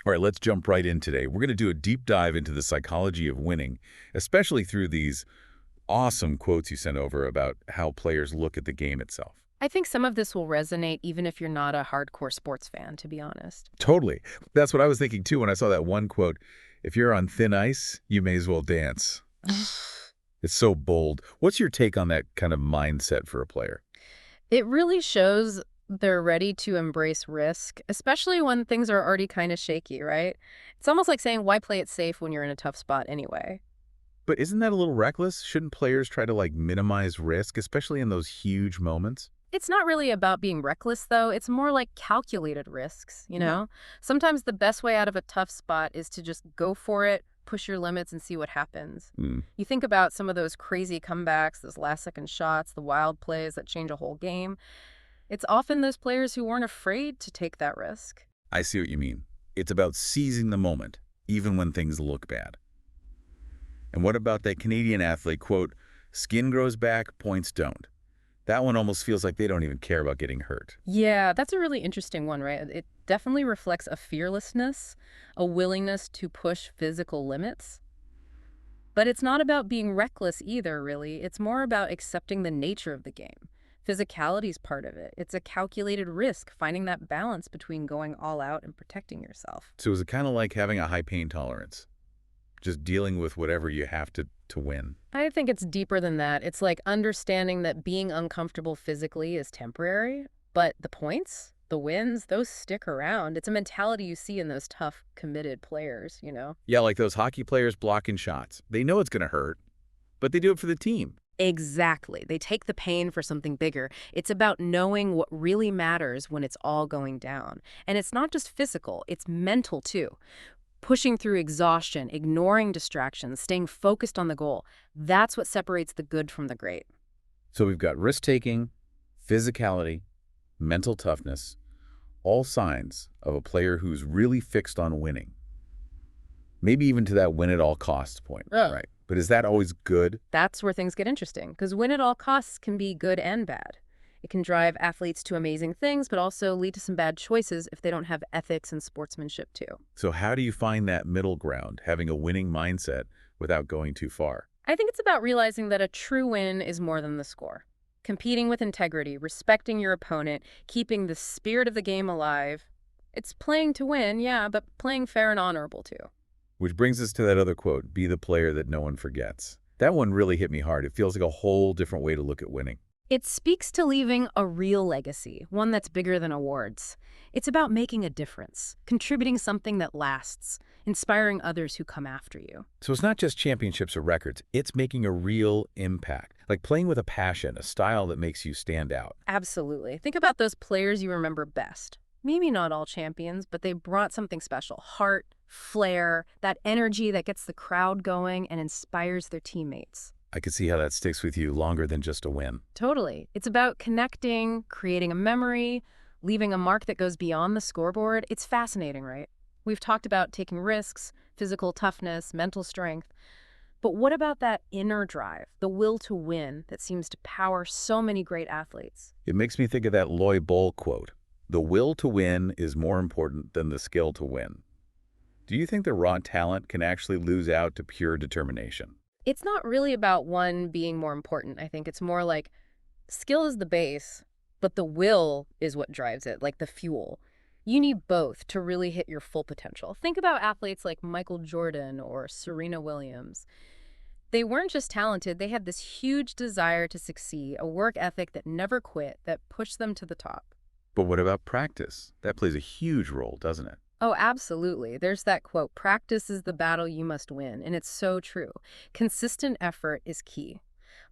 All right, let's jump right in today. We're going to do a deep dive into the psychology of winning, especially through these awesome quotes you sent over about how players look at the game itself. I think some of this will resonate even if you're not a hardcore sports fan, to be honest. Totally. That's what I was thinking, too, when I saw that one quote. If you're on thin ice, you may as well dance. It's so bold. What's your take on that kind of mindset for a player? It really shows they're ready to embrace risk, especially when things are already kind of shaky, right? It's almost like saying, why play it safe when you're in a tough spot anyway? But isn't that a little reckless? Shouldn't players try to, minimize risk, especially in those huge moments? It's not really about being reckless, though. It's more like calculated risks, you know? Sometimes the best way out of a tough spot is to just go for it, push your limits, and see what happens. Mm. You think about some of those crazy comebacks, those last-second shots, the wild plays that change a whole game. It's often those players who weren't afraid to take that risk. I see what you mean. It's about seizing the moment, even when things look bad. And what about that Canadian athlete, quote, skin grows back, points don't? That one almost feels like they don't even care about getting hurt. Yeah, that's a really interesting one, right? It definitely reflects a fearlessness, a willingness to push physical limits. But it's not about being reckless either, really. It's more about accepting the nature of the game. Physicality is part of it. It's a calculated risk, finding that balance between going all out and protecting yourself. So is it kind of like having a high pain tolerance? Just dealing with whatever you have to win? I think it's deeper than that. It's like understanding that being uncomfortable physically is temporary, but the points, the wins, those stick around. It's a mentality you see in those tough, committed players, you know? Yeah, like those hockey players blocking shots. They know it's going to hurt, but they do it for the team. Exactly. They take the pain for something bigger. It's about knowing what really matters when it's all going down. And it's not just physical, it's mental too. Pushing through exhaustion, ignoring distractions, staying focused on the goal. That's what separates the good from the great. So we've got risk-taking, physicality, mental toughness, all signs of a player who's really fixed on winning. Maybe even to that win-at-all-costs point, right? But is that always good? That's where things get interesting, because win at all costs can be good and bad. It can drive athletes to amazing things, but also lead to some bad choices if they don't have ethics and sportsmanship too. So how do you find that middle ground, having a winning mindset without going too far? I think it's about realizing that a true win is more than the score. Competing with integrity, respecting your opponent, keeping the spirit of the game alive. It's playing to win, yeah, but playing fair and honorable too. Which brings us to that other quote, be the player that no one forgets. That one really hit me hard. It feels like a whole different way to look at winning. It speaks to leaving a real legacy, one that's bigger than awards. It's about making a difference, contributing something that lasts, inspiring others who come after you. So it's not just championships or records, it's making a real impact. Like playing with a passion, a style that makes you stand out. Absolutely. Think about those players you remember best. Maybe not all champions, but they brought something special. Heart, flair, that energy that gets the crowd going and inspires their teammates. I could see how that sticks with you longer than just a win. Totally. It's about connecting, creating a memory, leaving a mark that goes beyond the scoreboard. It's fascinating, right? We've talked about taking risks, physical toughness, mental strength. But what about that inner drive, the will to win that seems to power so many great athletes? It makes me think of that Loy Bol quote. The will to win is more important than the skill to win. Do you think that raw talent can actually lose out to pure determination? It's not really about one being more important. I think it's more like skill is the base, but the will is what drives it, like the fuel. You need both to really hit your full potential. Think about athletes like Michael Jordan or Serena Williams. They weren't just talented, they had this huge desire to succeed, a work ethic that never quit, that pushed them to the top. But what about practice? That plays a huge role, doesn't it? Oh, absolutely. There's that quote, practice is the battle you must win, and it's so true. Consistent effort is key.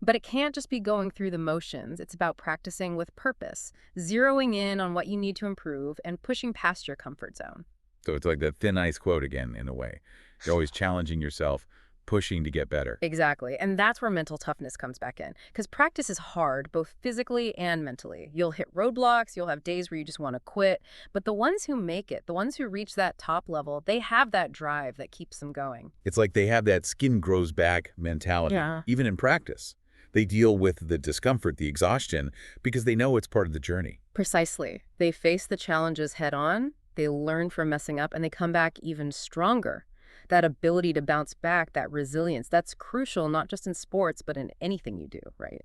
But it can't just be going through the motions. It's about practicing with purpose, zeroing in on what you need to improve, and pushing past your comfort zone. So it's like that thin ice quote again, in a way. You're always challenging yourself, pushing to get better. Exactly. And that's where mental toughness comes back in. Because practice is hard, both physically and mentally. You'll hit roadblocks, you'll have days where you just want to quit. But the ones who make it, the ones who reach that top level, they have that drive that keeps them going. It's like they have that skin grows back mentality, even in practice. They deal with the discomfort, the exhaustion, because they know it's part of the journey. Precisely. They face the challenges head on, They learn from messing up and they come back even stronger. That ability to bounce back, that resilience, that's crucial not just in sports, but in anything you do, right?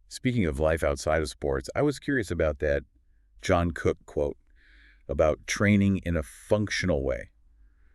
Speaking of life outside of sports, I was curious about that John Cook quote about training in a functional way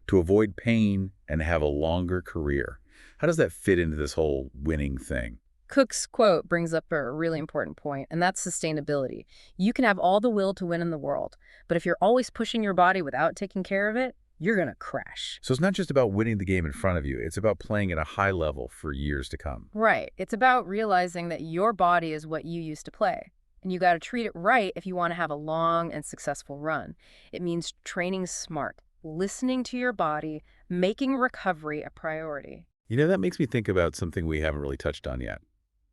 to avoid pain and have a longer career. How does that fit into this whole winning thing? Cook's quote brings up a really important point, and that's sustainability. You can have all the will to win in the world, but if you're always pushing your body without taking care of it, you're going to crash. So it's not just about winning the game in front of you, it's about playing at a high level for years to come. Right. It's about realizing that your body is what you used to play. And you got to treat it right if you want to have a long and successful run. It means training smart, listening to your body, making recovery a priority. You know, that makes me think about something we haven't really touched on yet.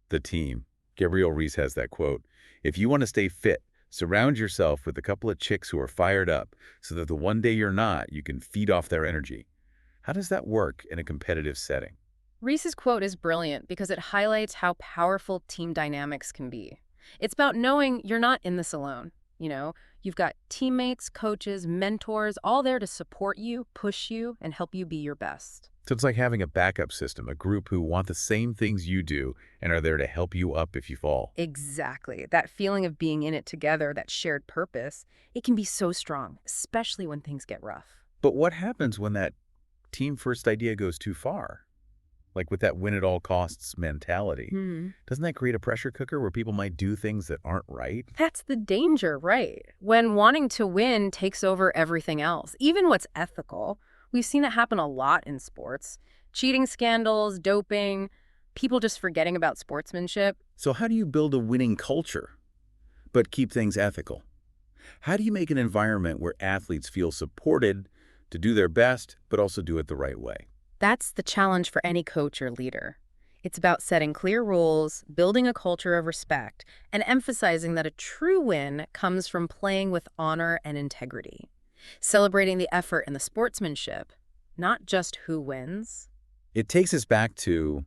The team. Gabrielle Reese has that quote, "If you want to stay fit, surround yourself with a couple of chicks who are fired up so that the one day you're not, you can feed off their energy." How does that work in a competitive setting? Reese's quote is brilliant because it highlights how powerful team dynamics can be. It's about knowing you're not in this alone. You've got teammates, coaches, mentors, all there to support you, push you, and help you be your best. So it's like having a backup system, a group who want the same things you do and are there to help you up if you fall. Exactly. That feeling of being in it together, that shared purpose, it can be so strong, especially when things get rough. But what happens when that team first idea goes too far? Like with that win at all costs mentality. Doesn't that create a pressure cooker where people might do things that aren't right? That's the danger, right? When wanting to win takes over everything else, even what's ethical. We've seen it happen a lot in sports. Cheating scandals, doping, people just forgetting about sportsmanship. So how do you build a winning culture, but keep things ethical? How do you make an environment where athletes feel supported to do their best, but also do it the right way? That's the challenge for any coach or leader. It's about setting clear rules, building a culture of respect, and emphasizing that a true win comes from playing with honor and integrity. Celebrating the effort and the sportsmanship, not just who wins. It takes us back to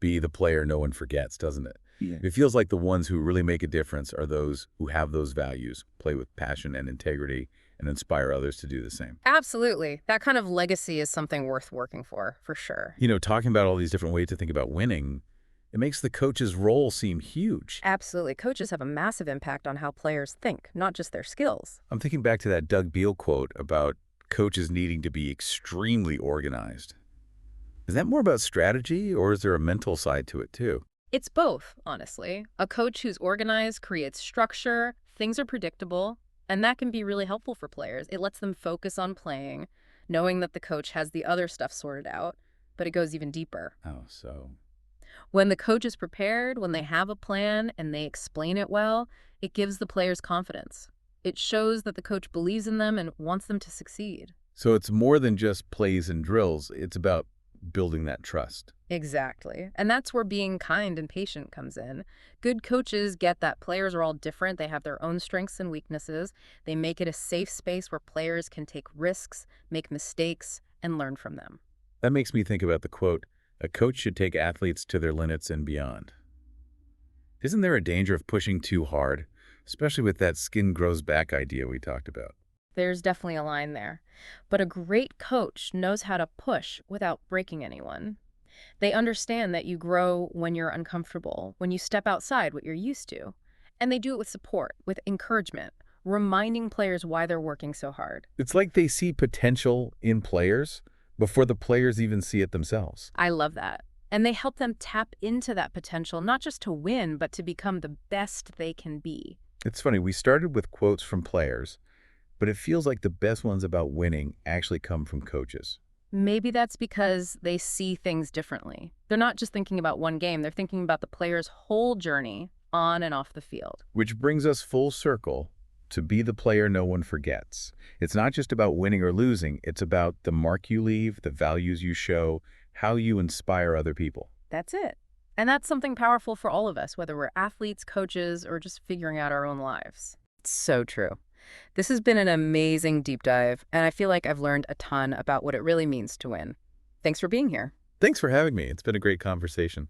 be the player no one forgets, doesn't it? Yeah. It feels like the ones who really make a difference are those who have those values, play with passion and integrity, and inspire others to do the same. Absolutely. That kind of legacy is something worth working for sure. You know, talking about all these different ways to think about winning, it makes the coach's role seem huge. Absolutely. Coaches have a massive impact on how players think, not just their skills. I'm thinking back to that Doug Beal quote about coaches needing to be extremely organized. Is that more about strategy, or is there a mental side to it too? It's both, honestly. A coach who's organized creates structure, things are predictable, and that can be really helpful for players. It lets them focus on playing, knowing that the coach has the other stuff sorted out, but it goes even deeper. Oh, so When the coach is prepared, when they have a plan and they explain it well, it gives the players confidence. It shows that the coach believes in them and wants them to succeed. it's more than just plays and drills. It's about building that trust. Exactly. And that's where being kind and patient comes in. Good coaches get that players are all different. They have their own strengths and weaknesses. They make it a safe space where players can take risks, make mistakes, and learn from them. That makes me think about the quote, "A coach should take athletes to their limits and beyond." Isn't there a danger of pushing too hard, especially with that skin grows back idea we talked about? There's definitely a line there. But a great coach knows how to push without breaking anyone. They understand that you grow when you're uncomfortable, when you step outside what you're used to. And they do it with support, with encouragement, reminding players why they're working so hard. It's like they see potential in players before the players even see it themselves. I love that. And they help them tap into that potential, not just to win, but to become the best they can be. It's funny, we started with quotes from players, but it feels like the best ones about winning actually come from coaches. Maybe that's because they see things differently. They're not just thinking about one game, they're thinking about the player's whole journey on and off the field. Which brings us full circle to be the player no one forgets. It's not just about winning or losing, it's about the mark you leave, the values you show, how you inspire other people. That's it. And that's something powerful for all of us, whether we're athletes, coaches, or just figuring out our own lives. It's so true. This has been an amazing deep dive, and I feel like I've learned a ton about what it really means to win. Thanks for being here. Thanks for having me. It's been a great conversation.